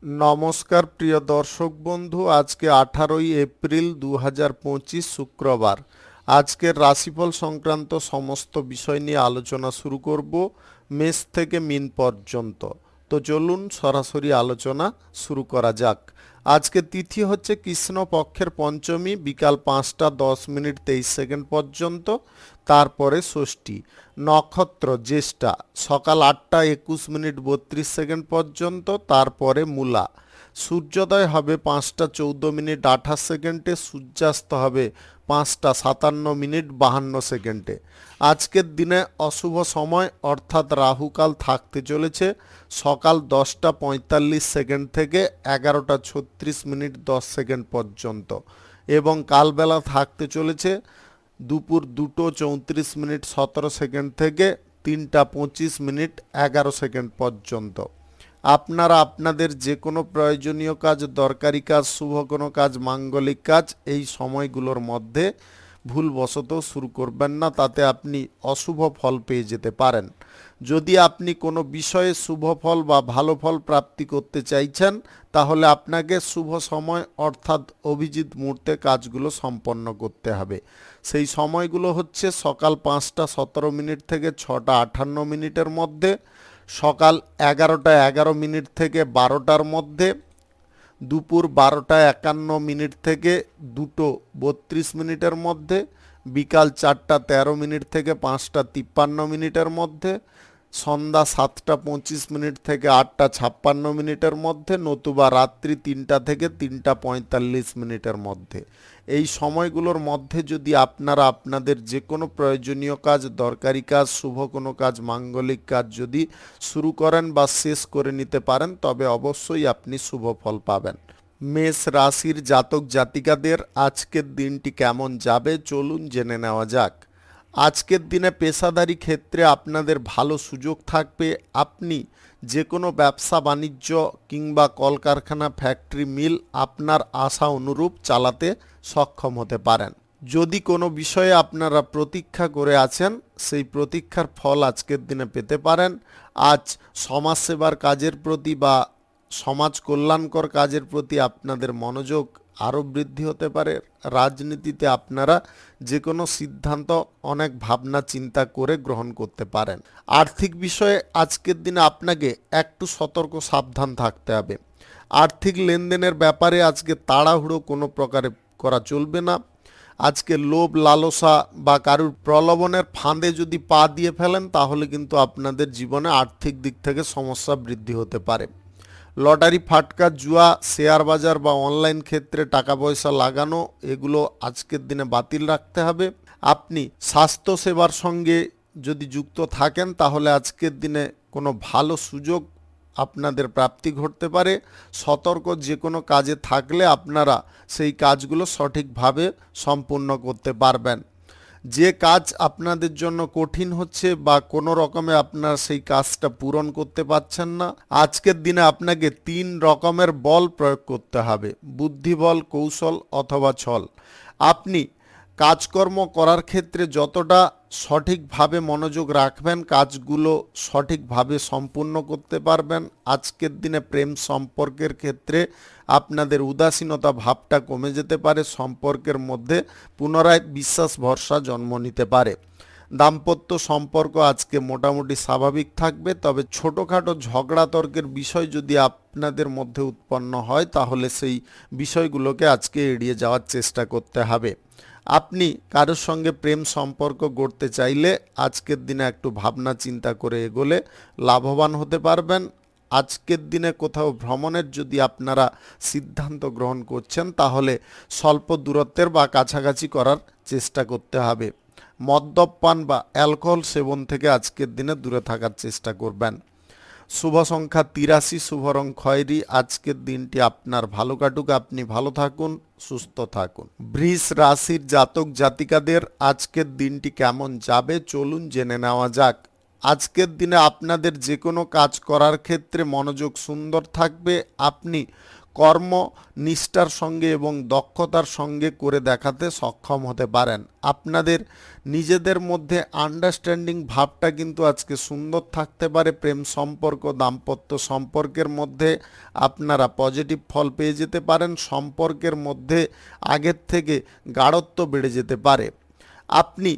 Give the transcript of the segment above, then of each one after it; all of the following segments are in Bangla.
নমস্কার প্রিয় দর্শক বন্ধু, আজকে 18ই এপ্রিল 2025 শুক্রবার। আজকের রাশিফল সংক্রান্ত সমস্ত বিষয় নিয়ে আলোচনা শুরু করব মেষ থেকে মিন পর্যন্ত। তো চলুন সরাসরি আলোচনা শুরু করা যাক। আজকে তিথি হচ্ছে কৃষ্ণপক্ষের পঞ্চমী, বিকাল 5:10:23 পর্যন্ত, তারপরে ষষ্ঠী। নক্ষত্র জ্যেষ্ঠা, সকাল 8:21:32 পর্যন্ত, তারপরে মূলা। সূর্যোদয় হবে 5:14:28, সূর্যাস্ত হবে 5:57:52। আজকের দিনে অশুভ সময় অর্থাৎ রাহুকাল থাকতে চলেছে সকাল 10:45 থেকে 11:36:10 পর্যন্ত, এবং কালবেলা থাকতে চলেছে দুপুর 2:34:17 থেকে 3:25:11 পর্যন্ত। আপনারা আপনাদের যে কোনো প্রয়োজনীয় কাজ, দরকারি কাজ, শুভ কোনো কাজ, মাঙ্গলিক কাজ এই সময়গুলোর মধ্যে ভুলবশত শুরু করবেন না, তাতে আপনি অশুভ ফল পেয়ে যেতে পারেন। যদি আপনি কোনো বিষয়ে শুভ ফল বা ভালো ফল প্রাপ্তি করতে চাইছেন, তাহলে আপনাকে শুভ সময় অর্থাৎ অভিজিৎ মুহূর্তে কাজগুলো সম্পন্ন করতে হবে। সেই সময়গুলো হচ্ছে সকাল 5:17 থেকে 6:58 মধ্যে, সকাল 11:11 থেকে 12টার মধ্যে, দুপুর 12:51 থেকে 2:32 মধ্যে, বিকাল 4:13 থেকে 5:53 মধ্যে, সন্ধ্যা 7:25 থেকে 8:56 মধ্যে, নতুবা রাত্রি 3টা থেকে 3:45 মধ্যে। এই সময়গুলোর মধ্যে যদি আপনারা আপনাদের যে কোনো প্রয়োজনীয় কাজ, দরকারি কাজ, শুভ কোনো কাজ, মাঙ্গলিক কাজ যদি শুরু করেন বা শেষ করে নিতে পারেন, তবে অবশ্যই আপনি শুভ ফল পাবেন। মেষ রাশির জাতক জাতিকাদের আজকের দিনটি কেমন যাবে চলুন জেনে নেওয়া যাক। আজকের দিনে পেশাদারি ক্ষেত্রে আপনাদের ভালো সুযোগ থাকবে। আপনি যে কোনো ব্যবসা বাণিজ্য কিংবা কলকারখানা, ফ্যাক্টরি, মিল আপনার আশা অনুরূপ চালাতে সক্ষম হতে পারেন। যদি কোনো বিষয়ে আপনারা প্রতীক্ষা করে আছেন, সেই প্রতীক্ষার ফল আজকের দিনে পেতে পারেন। আজ সমাজসেবার কাজের প্রতি বা সমাজ কল্যাণকর কাজের প্রতি আপনাদের মনোযোগ আরও বৃদ্ধি হতে পারে। রাজনীতিতে আপনারা যে কোনো সিদ্ধান্ত অনেক ভাবনা চিন্তা করে গ্রহণ করতে পারেন। আর্থিক বিষয়ে আজকের দিনে আপনাকে একটু সতর্ক সাবধান থাকতে হবে। আর্থিক লেনদেনের ব্যাপারে আজকে তাড়াহুড়ো কোনো প্রকারে করা চলবে না। আজকে লোভ লালসা বা কারুর প্রলোভনের ফাঁদে যদি পা দিয়ে ফেলেন, তাহলে কিন্তু আপনাদের জীবনে আর্থিক দিক থেকে সমস্যা বৃদ্ধি হতে পারে। লটারি, ফাটকা, জুয়া, শেয়ার বাজার বা অনলাইন ক্ষেত্রে টাকা পয়সা লাগানো, এগুলো আজকের দিনে বাতিল রাখতে হবে। আপনি স্বাস্থ্য সেবার সঙ্গে যদি যুক্ত থাকেন, তাহলে আজকের দিনে কোনো ভালো সুযোগ আপনাদের প্রাপ্তি ঘটতে পারে। সতর্ক যে কোনো কাজে থাকলে আপনারা সেই কাজগুলো সঠিকভাবে সম্পূর্ণ করতে পারবেন। যে কাজ আপনাদের জন্য কঠিন হচ্ছে বা কোনো রকমে আপনারা সেই কাজটা পূরণ করতে পারছেন না, আজকের দিনে আপনাকে 3 রকমের বল প্রয়োগ করতে হবে: বুদ্ধিবল, কৌশল অথবা ছল। আপনি কাজকর্ম করার ক্ষেত্রে যতটা সঠিকভাবে মনোযোগ রাখবেন, কাজগুলো সঠিকভাবে সম্পূর্ণ করতে পারবেন। আজকের দিনে প্রেম সম্পর্কের ক্ষেত্রে আপনাদের উদাসীনতা ভাবটা কমে যেতে পারে, সম্পর্কের মধ্যে পুনরায় বিশ্বাস ভরসা জন্ম নিতে পারে। দাম্পত্য সম্পর্ক আজকে মোটামুটি স্বাভাবিক থাকবে, তবে ছোটোখাটো ঝগড়া তর্কের বিষয় যদি আপনাদের মধ্যে উৎপন্ন হয়, তাহলে সেই বিষয়গুলোকে আজকে এড়িয়ে যাওয়ার চেষ্টা করতে হবে। আপনি কারোর সঙ্গে প্রেম সম্পর্ক গড়তে চাইলে আজকের দিনে একটু ভাবনা চিন্তা করে এগোলে লাভবান হতে পারবেন। আজকের দিনে কোথাও ভ্রমণের যদি আপনারা সিদ্ধান্ত গ্রহণ করছেন, তাহলে স্বল্প দূরত্বের বা কাছাকাছি করার চেষ্টা করতে হবে। মদ্যপান বা অ্যালকোহল সেবন থেকে আজকের দিনে দূরে থাকার চেষ্টা করবেন। শুভ সংখ্যা 83, শুভ রং খয়েরি। আজকের দিনটি আপনার ভালো কাটুক, আপনি ভালো থাকুন, সুস্থ থাকুন। বৃষ রাশির জাতক জাতিকাদের আজকের দিনটি কেমন যাবে চলুন জেনে নেওয়া যাক। আজকের দিনে আপনাদের যে কোনো কাজ করার ক্ষেত্রে মনোযোগ সুন্দর থাকবে। আপনি কর্মনিষ্ঠার সঙ্গে এবং দক্ষতার সঙ্গে করে দেখাতে সক্ষম হতে পারেন। আপনাদের নিজেদের মধ্যে আন্ডারস্ট্যান্ডিং ভাবটা কিন্তু আজকে সুন্দর থাকতে পারে। প্রেম সম্পর্ক, দাম্পত্য সম্পর্কের মধ্যে আপনারা পজিটিভ ফল পেয়ে যেতে পারেন। সম্পর্কের মধ্যে আগের থেকে গাঢ়ত্ব বেড়ে যেতে পারে। আপনি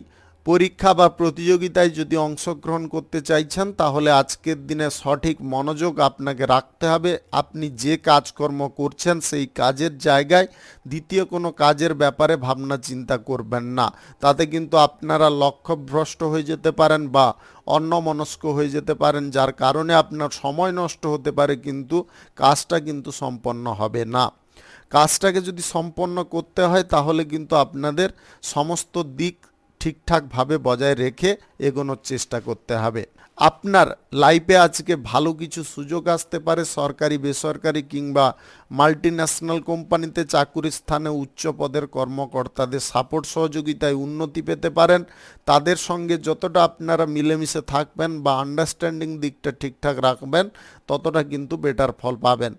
পরীক্ষা বা প্রতিযোগিতায় যদি অংশগ্রহণ করতে চাইছেন তাহলে আজকের দিনে সঠিক মনোযোগ আপনাকে রাখতে হবে। আপনি যে কাজকর্ম করছেন সেই কাজের জায়গায় দ্বিতীয় কোনো কাজের ব্যাপারে ভাবনা চিন্তা করবেন না। তাতে কিন্তু আপনারা লক্ষ্যভ্রষ্ট হয়ে যেতে পারেন বা অন্যমনস্ক হয়ে যেতে পারেন, যার কারণে আপনার সময় নষ্ট হতে পারে, কিন্তু কাজটা কিন্তু সম্পন্ন হবে না। কাজটাকে যদি সম্পন্ন করতে হয় তাহলে কিন্তু আপনাদের সমস্ত দিক ঠিকঠাকভাবে বজায় রেখে এগোনোর চেষ্টা করতে হবে। আপনার লাইফে আজকে ভালো কিছু সুযোগ আসতে পারে। সরকারি, বেসরকারি কিংবা মাল্টিন্যাশনাল কোম্পানিতে চাকুরির স্থানে উচ্চ পদের কর্মকর্তাদের সাপোর্ট সহযোগিতায় উন্নতি পেতে পারেন। তাদের সঙ্গে যতটা আপনারা মিলেমিশে থাকবেন বা আন্ডারস্ট্যান্ডিং দিকটা ঠিকঠাক রাখবেন ততটা কিন্তু বেটার ফল পাবেন।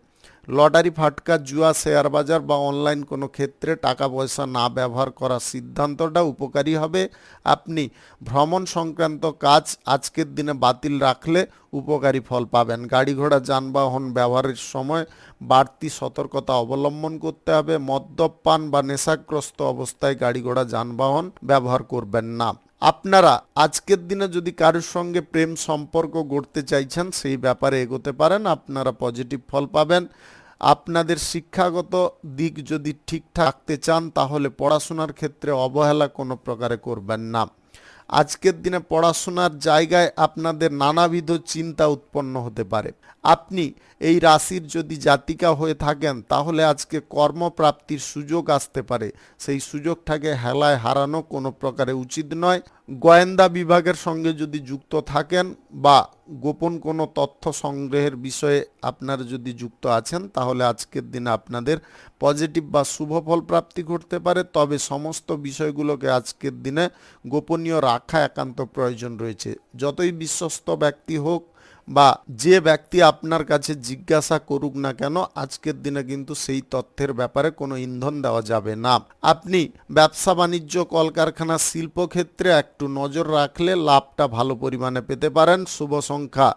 লটারি, ফাটকা, জুয়া, শেয়ার বাজার বা অনলাইন কোনো ক্ষেত্রে টাকা পয়সা না ব্যবহার করার সিদ্ধান্তটা উপকারী হবে। আপনি ভ্রমণ সংক্রান্ত কাজ আজকের দিনে বাতিল রাখলে উপকারী ফল পাবেন। গাড়ি ঘোড়া, যানবাহন ব্যবহারের সময় বাড়তি সতর্কতা অবলম্বন করতে হবে। মদ্যপান বা নেশাগ্রস্ত অবস্থায় গাড়ি ঘোড়া, যানবাহন ব্যবহার করবেন না। আপনারা আজকের দিনে যদি কারোর সঙ্গে প্রেম সম্পর্ক গড়তে চাইছেন সেই ব্যাপারে এগোতে পারেন, আপনারা পজিটিভ ফল পাবেন। আপনাদের শিক্ষাগত দিক যদি ঠিকঠাক রাখতে চান তাহলে পড়াশোনার ক্ষেত্রে অবহেলা কোনো প্রকারে করবেন না। আজকের দিনে পড়াশোনার জায়গায় আপনাদের নানাবিধ চিন্তা উৎপন্ন হতে পারে। আপনি এই রাশির যদি জাতিকা হয়ে থাকেন তাহলে আজকে কর্মপ্রাপ্তির সুযোগ আসতে পারে। সেই সুযোগটাকে হেলায় হারানো কোনো প্রকারে উচিত নয়। গোয়েন্দা বিভাগের সঙ্গে যদি যুক্ত থাকেন বা গোপন কোনো তথ্য সংগ্রহের বিষয়ে আপনারা যদি যুক্ত আছেন তাহলে আজকের দিনে আপনাদের পজিটিভ বা শুভ ফল প্রাপ্তি ঘটতে পারে। তবে সমস্ত বিষয়গুলোকে আজকের দিনে গোপনীয় রাখা একান্ত প্রয়োজন রয়েছে। যতই বিশ্বস্ত ব্যক্তি হোক বা যে ব্যক্তি আপনার কাছে জিজ্ঞাসা করুক না কেন, আজকের দিনে কিন্তু সেই তথ্যের ব্যাপারে কোনো ইন্ধন দেওয়া যাবে না। আপনি ব্যবসা বাণিজ্য, কলকারখানা, শিল্পক্ষেত্রে একটু নজর রাখলে লাভটা ভালো পরিমাণে পেতে পারেন। শুভ সংখ্যা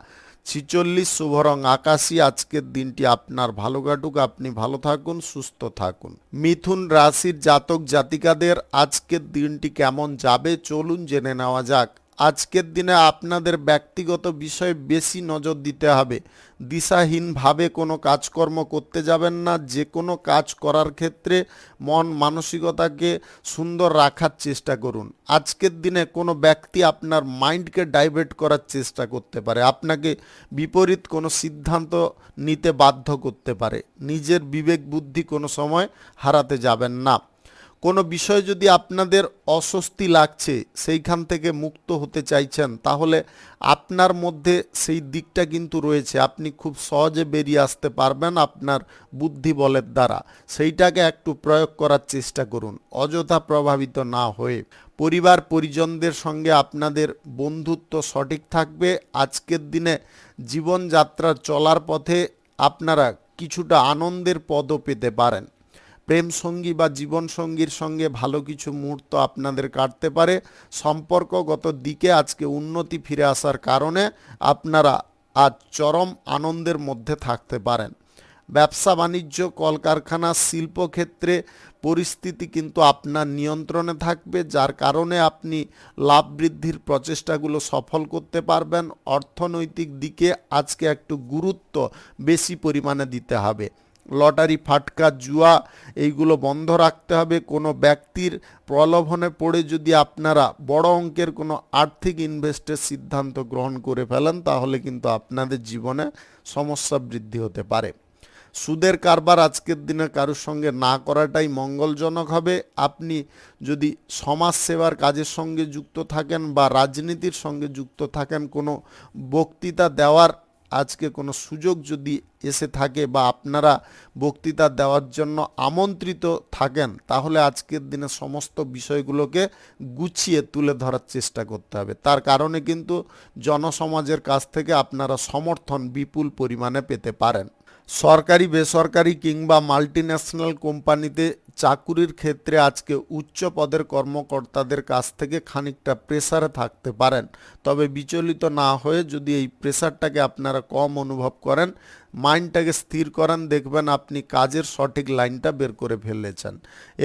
46, শুভ রং আকাশী। আজকের দিনটি আপনার ভালো কাটুক, আপনি ভালো থাকুন, সুস্থ থাকুন। মিথুন রাশির জাতক জাতিকাদের আজকের দিনটি কেমন যাবে চলুন জেনে নেওয়া যাক। আজকের দিনে আপনাদের ব্যক্তিগত বিষয়ে বেশি নজর দিতে হবে। দিশাহীনভাবে কোনো কাজকর্ম করতে যাবেন না। যে কোনো কাজ করার ক্ষেত্রে মন মানসিকতাকে সুন্দর রাখার চেষ্টা করুন। আজকের দিনে কোনো ব্যক্তি আপনার মাইন্ডকে ডাইভার্ট করার চেষ্টা করতে পারে, আপনাকে বিপরীত কোনো সিদ্ধান্ত নিতে বাধ্য করতে পারে। নিজের বিবেক বুদ্ধি কোনো সময় হারাতে যাবেন না। কোনো বিষয় যদি আপনাদের অস্বস্তি লাগছে, সেইখান থেকে মুক্ত হতে চাইছেন, তাহলে আপনার মধ্যে সেই দিকটা কিন্তু রয়েছে। আপনি খুব সহজে বেরিয়ে আসতে পারবেন আপনার বুদ্ধি বলের দ্বারা। সেইটাকে একটু প্রয়োগ করার চেষ্টা করুন, অযথা প্রভাবিত না হয়ে। পরিবার পরিজনদের সঙ্গে আপনাদের বন্ধুত্ব সঠিক থাকবে। আজকের দিনে জীবনযাত্রা চলার পথে আপনারা কিছুটা আনন্দের পদও পেতে পারেন। প্রেম সঙ্গী বা জীবন সঙ্গীর সঙ্গে ভালো কিছু মুহূর্ত আপনাদের কাটতে পারে। সম্পর্কগত দিকে আজকে উন্নতি ফিরে আসার কারণে আপনারা আজ চরম আনন্দের মধ্যে থাকতে পারেন। ব্যবসা বাণিজ্য, কলকারখানা, শিল্পক্ষেত্রে পরিস্থিতি কিন্তু আপনার নিয়ন্ত্রণে থাকবে, যার কারণে আপনি লাভ বৃদ্ধির প্রচেষ্টাগুলো সফল করতে পারবেন। অর্থনৈতিক দিকে আজকে একটু গুরুত্ব বেশি পরিমাণে দিতে হবে। লটারি, ফাটকা, জুয়া এইগুলো বন্ধ রাখতে হবে। কোনো ব্যক্তির প্রলোভনে পড়ে যদি আপনারা বড় অঙ্কের কোনো আর্থিক ইনভেস্টের সিদ্ধান্ত গ্রহণ করে ফেলেন তাহলে কিন্তু আপনাদের জীবনে সমস্যা বৃদ্ধি হতে পারে। সুদের কারবার আজকের দিনে কারোর সঙ্গে না করাটাই মঙ্গলজনক হবে। আপনি যদি সমাজ সেবার কাজের সঙ্গে যুক্ত থাকেন বা রাজনীতির সঙ্গে যুক্ত থাকেন, কোনো বক্তৃতা দেওয়ার আজকে কোনো সুযোগ যদি এসে থাকে বা আপনারা বক্তৃতা দেওয়ার জন্য আমন্ত্রিত থাকেন তাহলে আজকের দিনে সমস্ত বিষয়গুলোকে গুছিয়ে তুলে ধরার চেষ্টা করতে হবে। তার কারণে কিন্তু জনসমাজের কাছ থেকে আপনারা সমর্থন বিপুল পরিমাণে পেতে পারেন। সরকারি বেসরকারি কিংবা মাল্টিন্যাশনাল কোম্পানিতে চাকুরির ক্ষেত্রে আজকে উচ্চ পদের কর্মকর্তাদের কাছ থেকে খানিকটা প্রেসারে থাকতে পারেন, তবে বিচলিত না হয়ে যদি এই প্রেসারটাকে আপনারা কম অনুভব করেন, মাইন্ডটাকে স্থির করেন, দেখবেন আপনি কাজের সঠিক লাইনটা বের করে ফেলেছেন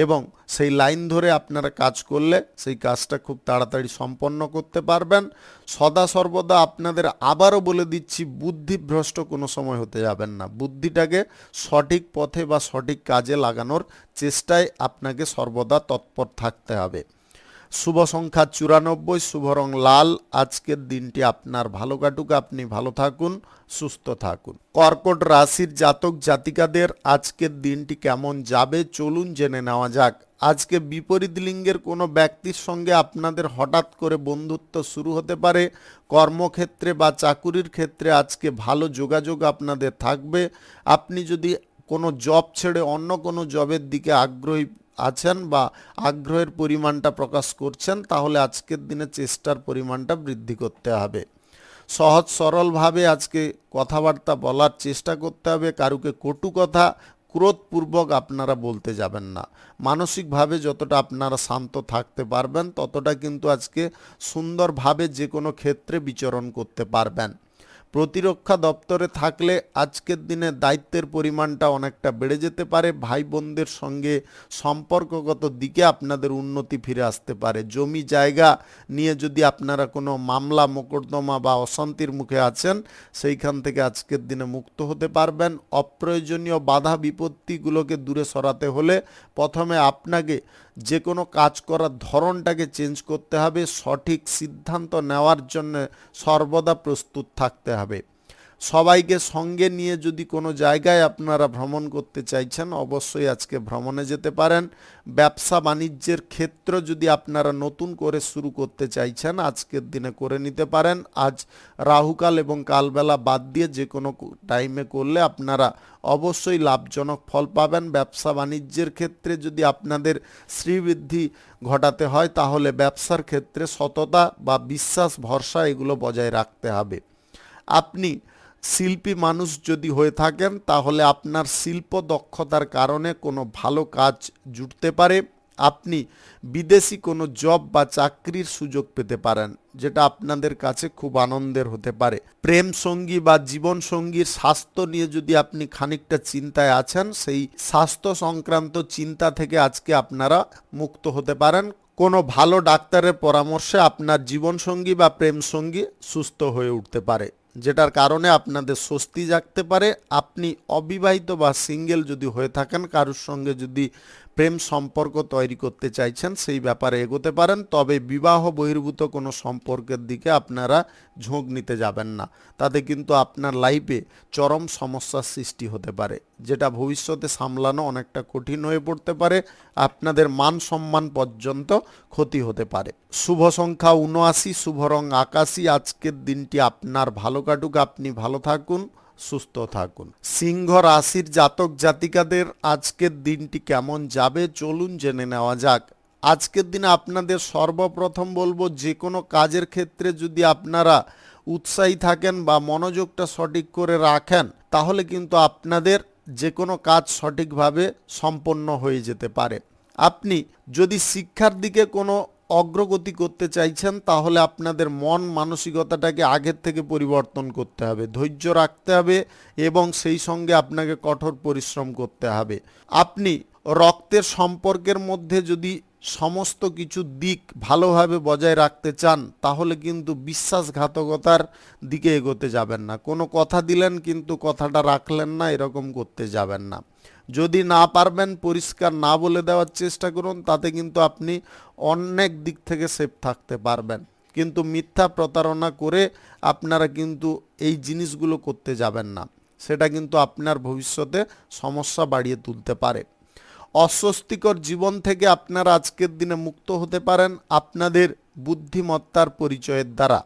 এবং সেই লাইন ধরে আপনারা কাজ করলে সেই কাজটা খুব তাড়াতাড়ি সম্পন্ন করতে পারবেন। সদা সর্বদা আপনাদের আবারও বলে দিচ্ছি, বুদ্ধিভ্রষ্ট কোনো সময় হতে যাবেন না। বুদ্ধিটাকে সঠিক পথে বা সঠিক কাজে লাগানোর চেষ্টায় আপনাকে সর্বদা তৎপর থাকতে হবে। শুভ সংখ্যা 94, শুভ রং লাল। আজকের দিনটি আপনার ভালো কাটুক, আপনি ভালো থাকুন, সুস্থ থাকুন। কর্কট রাশির জাতক জাতিকাদের আজকের দিনটি কেমন যাবে চলুন জেনে নেওয়া যাক। আজকে বিপরীত লিঙ্গের কোনো ব্যক্তির সঙ্গে আপনাদের হঠাৎ করে বন্ধুত্ব শুরু হতে পারে। কর্মক্ষেত্রে বা চাকুরির ক্ষেত্রে আজকে ভালো যোগাযোগ আপনাদের থাকবে। আপনি যদি কোনো জব ছেড়ে অন্য কোনো জবের দিকে আগ্রহী আছেন বা আগ্রহের পরিমাণটা প্রকাশ করছেন, তাহলে আজকের দিনে চেষ্টার পরিমাণটা বৃদ্ধি করতে হবে। সহজ সরলভাবে আজকে কথাবার্তা বলার চেষ্টা করতে হবে। কারুকে কটু কথা ক্রোধপূর্বক আপনারা বলতে যাবেন না। মানসিকভাবে যতটা আপনারা শান্ত থাকতে পারবেন, ততটা কিন্তু আজকে সুন্দরভাবে যে কোনো ক্ষেত্রে বিচরণ করতে পারবেন। প্রতিরক্ষা দপ্তরে থাকলে আজকের দিনে দায়িত্বের পরিমাণটা অনেকটা বেড়ে যেতে পারে। ভাই বোনদের সঙ্গে সম্পর্কগত দিকে আপনাদের উন্নতি ফিরে আসতে পারে। জমি জায়গা নিয়ে যদি আপনারা কোনো মামলা মোকদ্দমা বা অশান্তির মুখে আছেন, সেইখান থেকে আজকের দিনে মুক্ত হতে পারবেন। অপ্রয়োজনীয় বাধা বিপত্তিগুলোকে দূরে সরাতে হলে প্রথমে আপনাকে যে কোনো কাজ করার ধরনটাকে চেঞ্জ করতে হবে। সঠিক সিদ্ধান্ত নেওয়ার জন্য সর্বদা প্রস্তুত থাকতে হবে। সবাইকে সঙ্গে নিয়ে যদি কোনো জায়গায় আপনারা ভ্রমণ করতে চাইছেন, অবশ্যই আজকে ভ্রমণে যেতে পারেন। ব্যবসা বাণিজ্যের ক্ষেত্র যদি আপনারা নতুন করে শুরু করতে চাইছেন, আজকের দিনে করে নিতে পারেন। আজ রাহুকাল এবং কালবেলা বাদ দিয়ে যে কোনো টাইমে করলে আপনারা অবশ্যই লাভজনক ফল পাবেন। ব্যবসা বাণিজ্যের ক্ষেত্রে যদি আপনাদের শ্রীবৃদ্ধি ঘটাতে হয়, তাহলে ব্যবসার ক্ষেত্রে সততা বা বিশ্বাস ভরসা এগুলো বজায় রাখতে হবে। আপনি শিল্পী মানুষ যদি হয়ে থাকেন, তাহলে আপনার শিল্প দক্ষতার কারণে কোনো ভালো কাজ জুটতে পারে। আপনি বিদেশি কোনো জব বা চাকরির সুযোগ পেতে পারেন, যেটা আপনাদের কাছে খুব আনন্দের হতে পারে। প্রেম সঙ্গী বা জীবন সঙ্গীর স্বাস্থ্য নিয়ে যদি আপনি খানিকটা চিন্তায় আছেন, সেই স্বাস্থ্য সংক্রান্ত চিন্তা থেকে আজকে আপনারা মুক্ত হতে পারেন। কোনো ভালো ডাক্তারের পরামর্শে আপনার জীবনসঙ্গী বা প্রেম সঙ্গী সুস্থ হয়ে উঠতে পারে, যেটার কারণে আপনাদের স্বস্তি জাগতে পারে। আপনি অবিবাহিত বা সিঙ্গেল যদি হয়ে থাকেন, কারোর সঙ্গে যদি প্রেম সম্পর্ক তৈরি করতে চাইছেন, সেই ব্যাপারে এগোতে পারেন। তবে বিবাহ বহির্ভূত কোনো সম্পর্কের দিকে আপনারা ঝোঁক নিতে যাবেন না, তাতে কিন্তু আপনার লাইফে চরম সমস্যার সৃষ্টি হতে পারে, যেটা ভবিষ্যতে সামলানো অনেকটা কঠিন হয়ে পড়তে পারে। আপনাদের মান সম্মান পর্যন্ত ক্ষতি হতে পারে। শুভ সংখ্যা 79, শুভ রং আকাশী। আজকের দিনটি আপনার ভালো কাটুক, আপনি ভালো থাকুন, সুস্থ থাকুন। সিংহ রাশির জাতক জাতিকাদের আজকের দিনটি কেমন যাবে চলুন জেনে নেওয়া যাক। আজকের দিনে আপনাদের সর্বপ্রথম বলবো, যে কোনো কাজের ক্ষেত্রে যদি আপনারা উৎসাহী থাকেন বা মনোযোগটা সঠিক করে রাখেন, তাহলে কিন্তু আপনাদের যে কোনো কাজ সঠিকভাবে সম্পন্ন হয়ে যেতে পারে। আপনি যদি শিক্ষার দিকে কোনো অগ্রগতি করতে চাইছেন, তাহলে আপনাদের মন মানসিকতাটাকে আগের থেকে পরিবর্তন করতে হবে, ধৈর্য রাখতে হবে এবং সেই সঙ্গে আপনাকে কঠোর পরিশ্রম করতে হবে। আপনি রক্তের সম্পর্কের মধ্যে যদি সমস্ত কিছু দিক ভালোভাবে বজায় রাখতে চান, তাহলে কিন্তু বিশ্বাসঘাতকতার দিকে এগোতে যাবেন না। কোনো কথা দিলেন কিন্তু কথাটা রাখলেন না, এরকম করতে যাবেন না। যদি না পারবেন পরিষ্কার না বলে দেওয়ার চেষ্টা করুন, তাতে কিন্তু আপনি অনেক দিক থেকে সেফ থাকতে পারবেন। কিন্তু মিথ্যা প্রতারণা করে আপনারা কিন্তু এই জিনিসগুলো করতে যাবেন না, সেটা কিন্তু আপনার ভবিষ্যতে সমস্যা বাড়িয়ে তুলতে পারে। অস্বস্তিকর জীবন থেকে আপনারা আজকের দিনে মুক্ত হতে পারেন আপনাদের বুদ্ধিমত্তার পরিচয়ের দ্বারা।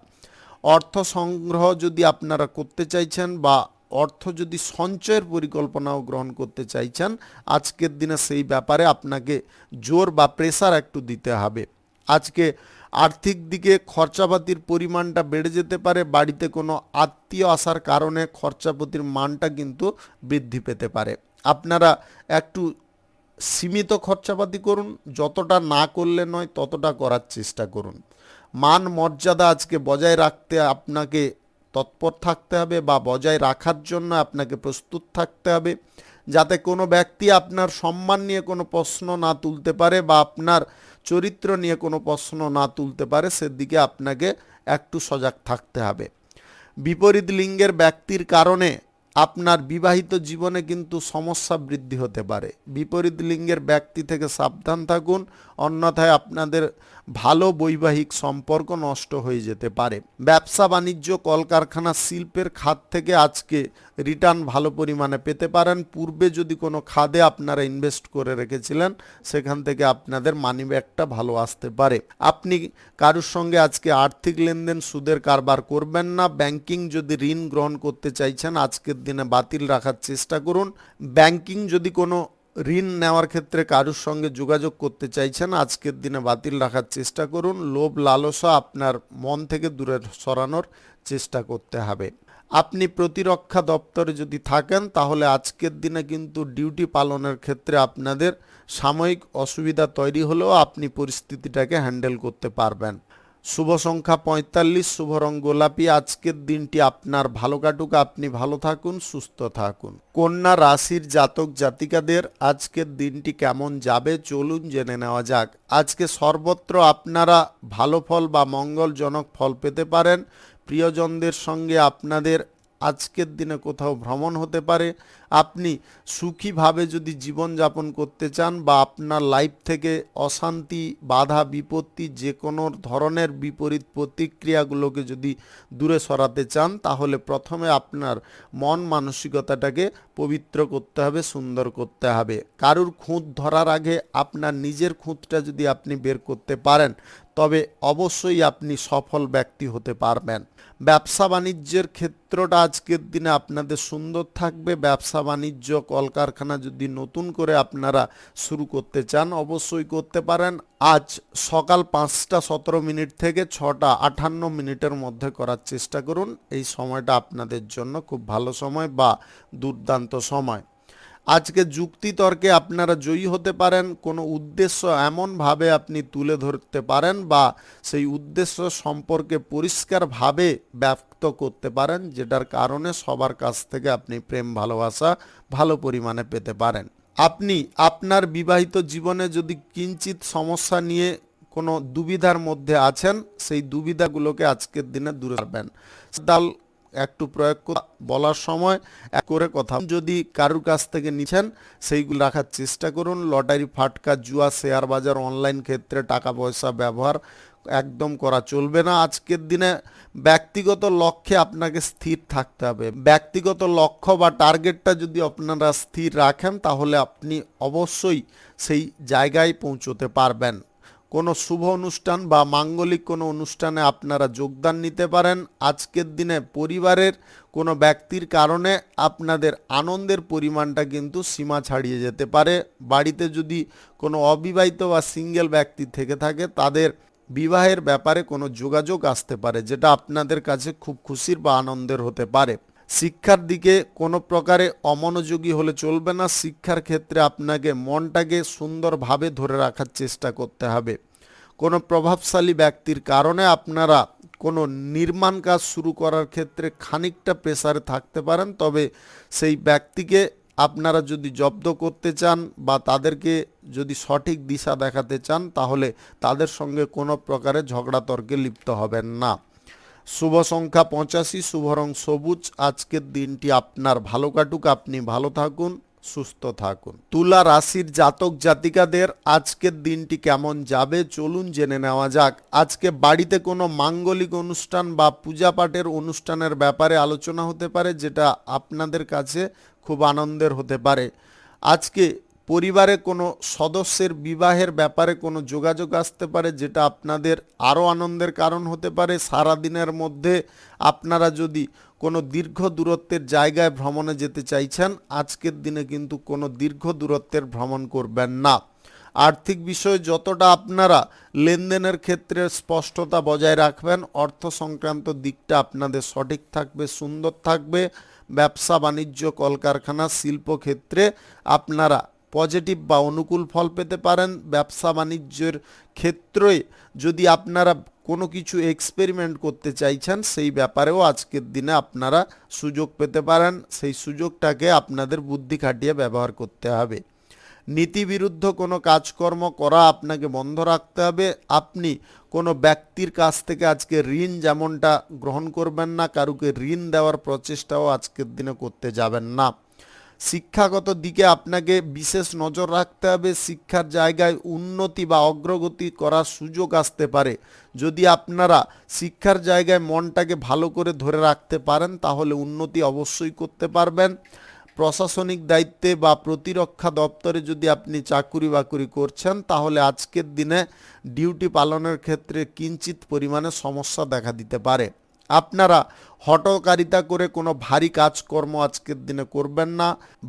অর্থ সংগ্রহ যদি আপনারা করতে চাইছেন বা অর্থ যদি সঞ্চয়ের পরিকল্পনাও গ্রহণ করতে চাইছেন, আজকের দিনে সেই ব্যাপারে আপনাকে জোর বা প্রেসার একটু দিতে হবে। আজকে আর্থিক দিকে খরচাপাতির পরিমাণটা বেড়ে যেতে পারে, বাড়িতে কোনো আত্মীয় আসার কারণে খরচাপাতির মানটা কিন্তু বৃদ্ধি পেতে পারে। আপনারা একটু সীমিত খরচাপাতি করুন, যতটা না করলে নয় ততটা করার চেষ্টা করুন। মান মর্যাদা আজকে বজায় রাখতে আপনাকে তৎপর থাকতে হবে বা বজায় রাখার জন্য আপনাকে প্রস্তুত থাকতে হবে, যাতে কোনো ব্যক্তি আপনার সম্মান নিয়ে কোনো প্রশ্ন না তুলতে পারে বা আপনার চরিত্র নিয়ে কোনো প্রশ্ন না তুলতে পারে, সেদিকে আপনাকে একটু সজাগ থাকতে হবে। বিপরীত লিঙ্গের ব্যক্তির কারণে আপনার বিবাহিত জীবনে কিন্তু সমস্যা বৃদ্ধি হতে পারে। বিপরীত লিঙ্গের ব্যক্তি থেকে সাবধান থাকুন, অন্যথায় আপনাদের ভালো বৈবাহিক সম্পর্ক নষ্ট হয়ে যেতে পারে। ব্যবসা বাণিজ্য, কলকারখানা, শিল্পের খাত থেকে আজকে রিটার্ন ভালো পরিমাণে পেতে পারেন। পূর্বে যদি কোনো খাদে আপনারা ইনভেস্ট করে রেখেছিলেন, সেখান থেকে আপনাদের মানি ব্যাকটা ভালো আসতে পারে। আপনি কারোর সঙ্গে আজকে আর্থিক লেনদেন, সুদের কারবার করবেন না। ব্যাংকিং যদি ঋণ গ্রহণ করতে চাইছেন, আজকের দিনে বাতিল রাখার চেষ্টা করুন। ব্যাংকিং যদি কোনো ঋণ নেওয়ার ক্ষেত্রে কারোর সঙ্গে যোগাযোগ করতে চাইছেন, আজকের দিনে বাতিল রাখার চেষ্টা করুন। লোভ লালসা আপনার মন থেকে দূরে সরানোর চেষ্টা করতে হবে। আপনি প্রতিরক্ষা দপ্তরে যদি থাকেন, তাহলে আজকের দিনে কিন্তু ডিউটি পালনের ক্ষেত্রে আপনাদের সাময়িক অসুবিধা তৈরি হলেও আপনি পরিস্থিতিটাকে হ্যান্ডেল করতে পারবেন। শুভ সংখ্যা 45, শুভ রং গোলাপি। আজকের দিনটি আপনার ভালো কাটুক, আপনি ভালো থাকুন, সুস্থ থাকুন। কন্যা রাশির জাতক জাতিকাদের আজকের দিনটি কেমন যাবে চলুন জেনে নেওয়া যাক। আজকে সর্বত্র আপনারা ভালো ফল বা মঙ্গলজনক ফল পেতে পারেন। প্রিয়জনদের সঙ্গে আপনাদের আজকের দিনে কোথাও ভ্রমণ হতে পারে। আপনি সুখীভাবে যদি জীবনযাপন করতে চান বা আপনার লাইফ থেকে অশান্তি, বাধা, বিপত্তি, যে কোনো ধরনের বিপরীত প্রতিক্রিয়াগুলোকে যদি দূরে সরাতে চান, তাহলে প্রথমে আপনার মন মানসিকতাটাকে পবিত্র করতে হবে, সুন্দর করতে হবে। কারুর খুঁত ধরার আগে আপনার নিজের খুঁতটা যদি আপনি বের করতে পারেন, তবে অবশ্যই আপনি সফল ব্যক্তি হতে পারবেন। ব্যবসা বাণিজ্যের ক্ষেত্রটা আজকের দিনে আপনাদের সুন্দর থাকবে। ব্যবসা বাণিজ্য, কলকারখানা যদি নতুন করে আপনারা শুরু করতে চান, অবশ্যই করতে পারেন। আজ সকাল 5টা 17 থেকে 6টা 58 মধ্যে করার চেষ্টা করুন। এই সময়টা আপনাদের জন্য খুব ভালো সময় বা দুর্দান্ত সময়। আজকে যুক্তি তর্কে আপনারা জয়ী হতে পারেন। কোনো উদ্দেশ্য এমনভাবে আপনি তুলে ধরতে পারেন বা সেই উদ্দেশ্য সম্পর্কে পরিষ্কারভাবে ব্যক্ত করতে পারেন, যেটার কারণে সবার কাছ থেকে আপনি প্রেম ভালোবাসা ভালো পরিমাণে পেতে পারেন। আপনি আপনার বিবাহিত জীবনে যদি কিঞ্চিত সমস্যা নিয়ে কোনো দুবিধার মধ্যে আছেন, সেই দুবিধাগুলোকে আজকের দিনে দূরে রাখবেন। ডাল একটু প্রয়োগ বলার সময় এক করে কথা যদি কারুর কাছ থেকে নিচ্ছেন, সেইগুলো রাখার চেষ্টা করুন। লটারি, ফাটকা, জুয়া, শেয়ার বাজার, অনলাইন ক্ষেত্রে টাকা পয়সা ব্যবহার একদম করা চলবে না। আজকের দিনে ব্যক্তিগত লক্ষ্যে আপনাকে স্থির থাকতে হবে। ব্যক্তিগত লক্ষ্য বা টার্গেটটা যদি আপনারা স্থির রাখেন, তাহলে আপনি অবশ্যই সেই জায়গায় পৌঁছতে পারবেন। কোনো শুভ অনুষ্ঠান বা মাঙ্গলিক কোনো অনুষ্ঠানে আপনারা যোগদান নিতে পারেন। আজকের দিনে পরিবারের কোনো ব্যক্তির কারণে আপনাদের আনন্দের পরিমাণটা কিন্তু সীমা ছাড়িয়ে যেতে পারে। বাড়িতে যদি কোনো অবিবাহিত বা সিঙ্গেল ব্যক্তি থেকে থাকে, তাদের বিবাহের ব্যাপারে কোনো যোগাযোগ আসতে পারে, যেটা আপনাদের কাছে খুব খুশির বা আনন্দের হতে পারে। শিক্ষার দিকে কোনো প্রকারে অমনোযোগী হলে চলবে না। শিক্ষার ক্ষেত্রে আপনাকে মনটাকে সুন্দরভাবে ধরে রাখার চেষ্টা করতে হবে। কোনো প্রভাবশালী ব্যক্তির কারণে আপনারা কোনো নির্মাণ কাজ শুরু করার ক্ষেত্রে খানিকটা প্রেসারে থাকতে পারেন, তবে সেই ব্যক্তিকে আপনারা যদি জব্দ করতে চান বা তাদেরকে যদি সঠিক দিশা দেখাতে চান, তাহলে তাদের সঙ্গে কোনো প্রকারে ঝগড়া তর্কে লিপ্ত হবেন না। শুভ সংখ্যা 85, শুভ রং সবুজ। আজকের দিনটি আপনার ভালো কাটুক, আপনি ভালো থাকুন, সুস্থ থাকুন। তুলা রাশির জাতক জাতিকাদের আজকের দিনটি কেমন যাবে চলুন জেনে নেওয়া যাক। আজকে বাড়িতে কোনো মাঙ্গলিক অনুষ্ঠান বা পূজা পাঠের অনুষ্ঠানের ব্যাপারে আলোচনা হতে পারে, যেটা আপনাদের কাছে খুব আনন্দের হতে পারে। আজকে পরিবারে কোনো সদস্যের বিবাহের ব্যাপারে কোনো যোগাযোগ আসতে পারে, যেটা আপনাদের আরও আনন্দের কারণ হতে পারে। সারাদিনের মধ্যে আপনারা যদি কোনো দীর্ঘ দূরত্বের জায়গায় ভ্রমণে যেতে চাইছেন, আজকের দিনে কিন্তু কোনো দীর্ঘ দূরত্বের ভ্রমণ করবেন না। আর্থিক বিষয়ে যতটা আপনারা লেনদেনের ক্ষেত্রে স্পষ্টতা বজায় রাখবেন, অর্থ সংক্রান্ত দিকটা আপনাদের সঠিক থাকবে, সুন্দর থাকবে। ব্যবসা বাণিজ্য, কলকারখানা, শিল্পক্ষেত্রে আপনারা পজিটিভ বা অনুকূল ফল পেতে পারেন। ব্যবসা বাণিজ্যের ক্ষেত্রে যদি আপনারা কোনো কিছু এক্সপেরিমেন্ট করতে চাইছেন, সেই ব্যাপারেও আজকের দিনে আপনারা সুযোগ পেতে পারেন। সেই সুযোগটাকে আপনাদের বুদ্ধি খাটিয়ে ব্যবহার করতে হবে। নীতিবিরুদ্ধ কোনো কাজকর্ম করা আপনাকে বন্ধ রাখতে হবে। আপনি কোনো ব্যক্তির কাছ থেকে আজকে ঋণ যেমনটা গ্রহণ করবেন না, কারুকে ঋণ দেওয়ার প্রচেষ্টাও আজকের দিনে করতে যাবেন না। শিক্ষাগত দিকে আপনাকে বিশেষ নজর রাখতে হবে। শিক্ষার জায়গায় উন্নতি বা অগ্রগতি করার সুযোগ আসতে পারে। যদি আপনারা শিক্ষার জায়গায় মনটাকে ভালো করে ধরে রাখতে পারেন, তাহলে উন্নতি অবশ্যই করতে পারবেন। প্রশাসনিক দায়িত্বে বা প্রতিরক্ষা দপ্তরে যদি আপনি চাকুরি বাকুরি করছেন, তাহলে আজকের দিনে ডিউটি পালনের ক্ষেত্রে কিঞ্চিত পরিমাণে সমস্যা দেখা দিতে পারে। আপনারা হঠকারিতা করে কোনো ভারী কাজকর্ম আজকের দিনে করবেন না।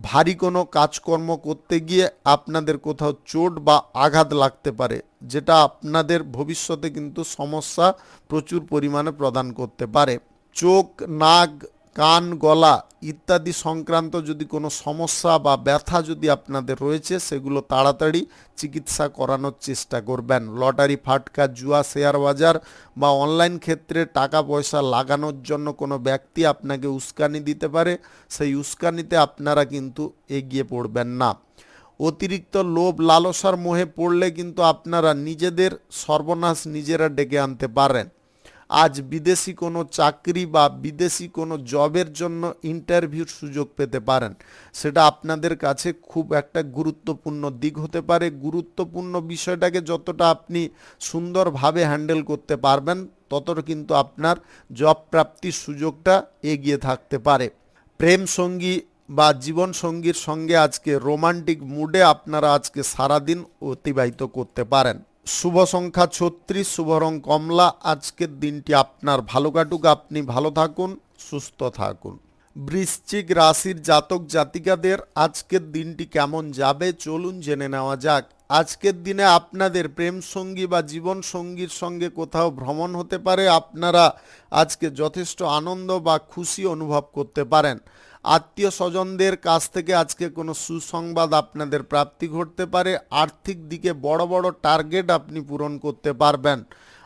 ভারী কোনো কাজকর্ম করতে গিয়ে আপনাদের কোথাও চোট বা আঘাত লাগতে পারে, যেটা আপনাদের ভবিষ্যতে কিন্তু সমস্যা প্রচুর পরিমাণে প্রদান করতে পারে। চোখ, নাক, কান, গলা ইত্যাদি সংক্রান্ত যদি কোনো সমস্যা বা ব্যথা যদি আপনাদের রয়েছে, সেগুলো তাড়াতাড়ি চিকিৎসা করানোর চেষ্টা করবেন। লটারি, ফাটকা, জুয়া, শেয়ার বাজার বা অনলাইন ক্ষেত্রে টাকা পয়সা লাগানোর জন্য কোনো ব্যক্তি আপনাকে উস্কানি দিতে পারে। সেই উস্কানিতে আপনারা কিন্তু এগিয়ে পড়বেন না। অতিরিক্ত লোভ লালসার মোহে পড়লে কিন্তু আপনারা নিজেদের সর্বনাশ নিজেরা ডেকে আনতে পারেন। আজ বিদেশি কোনো চাকরি বা বিদেশি কোনো জবের জন্য ইন্টারভিউর সুযোগ পেতে পারেন। সেটা আপনাদের কাছে খুব একটা গুরুত্বপূর্ণ দিক হতে পারে। গুরুত্বপূর্ণ বিষয়টাকে যতটা আপনি সুন্দরভাবে হ্যান্ডেল করতে পারবেন, ততটা কিন্তু আপনার জব প্রাপ্তির সুযোগটা এগিয়ে থাকতে পারে। প্রেম সঙ্গী বা জীবন সঙ্গীর সঙ্গে আজকে রোমান্টিক মুডে আপনারা আজকে সারাদিন অতিবাহিত করতে পারেন। শুভ সংখ্যা 36, শুভ রং কমলা। আজকের দিনটি আপনার ভালো কাটুক, আপনি ভালো থাকুন, সুস্থ থাকুন। বৃশ্চিক রাশির জাতক জাতিকাদের আজকের দিনটি কেমন যাবে চলুন জেনে নেওয়া যাক। আজকের দিনে আপনাদের প্রেম সঙ্গী বা জীবন সঙ্গীর সঙ্গে কোথাও ভ্রমণ হতে পারে। আপনারা আজকে যথেষ্ট আনন্দ বা খুশি অনুভব করতে পারেন। আত্মীয় স্বজনদের কাছ থেকে আজকে কোনো সুসংবাদ আপনাদের প্রাপ্তি ঘটতে পারে। আর্থিক দিকে বড় বড় টার্গেট আপনি পূরণ করতে পারবেন।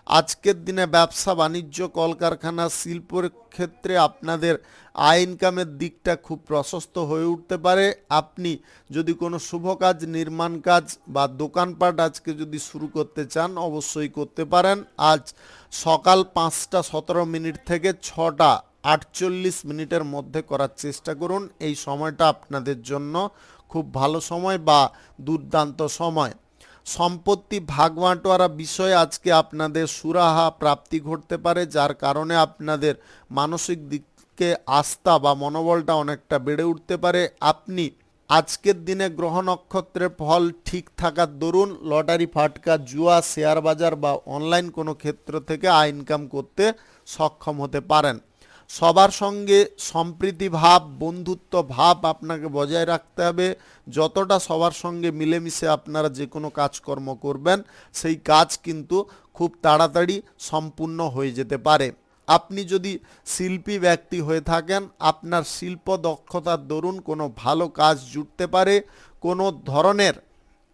আজকের দিনে ব্যবসা বাণিজ্য, কলকারখানা, শিল্পের ক্ষেত্রে আপনাদের আয় ইনকামের দিকটা খুব প্রশস্ত হয়ে উঠতে পারে। আপনি যদি কোনো শুভ কাজ, নির্মাণ কাজ বা দোকানপাট আজকে যদি শুরু করতে চান, অবশ্যই করতে পারেন। আজ সকাল 5টা 17 মিনিট থেকে 6টা 48 মিনিটের মধ্যে করার চেষ্টা করুন। এই সময়টা আপনাদের জন্য খুব ভালো সময় বা দুর্দান্ত সময়। সম্পত্তি ভাগবাঁটোয়ারা বিষয়ে আজকে আপনাদের সুরাহা প্রাপ্তি ঘটতে পারে, যার কারণে আপনাদের মানসিক দিকে আস্থা বা মনোবলটা অনেকটা বেড়ে উঠতে পারে। আপনি আজকের দিনে গ্রহ নক্ষত্রের ফল ঠিক থাকার দরুন লটারি, ফাটকা, জুয়া, শেয়ার বাজার বা অনলাইন কোনো ক্ষেত্র থেকে আয় ইনকাম করতে সক্ষম হতে পারেন। সবার সঙ্গে সম্প্রীতি ভাব, বন্ধুত্ব ভাব আপনাকে বজায় রাখতে হবে। যতটা সবার সঙ্গে মিলেমিশে আপনারা যে কোনো কাজকর্ম করবেন, সেই কাজ কিন্তু খুব তাড়াতাড়ি সম্পূর্ণ হয়ে যেতে পারে। আপনি যদি শিল্পী ব্যক্তি হয়ে থাকেন, আপনার শিল্প দক্ষতার দরুন কোনো ভালো কাজ জুটতে পারে। কোনো ধরনের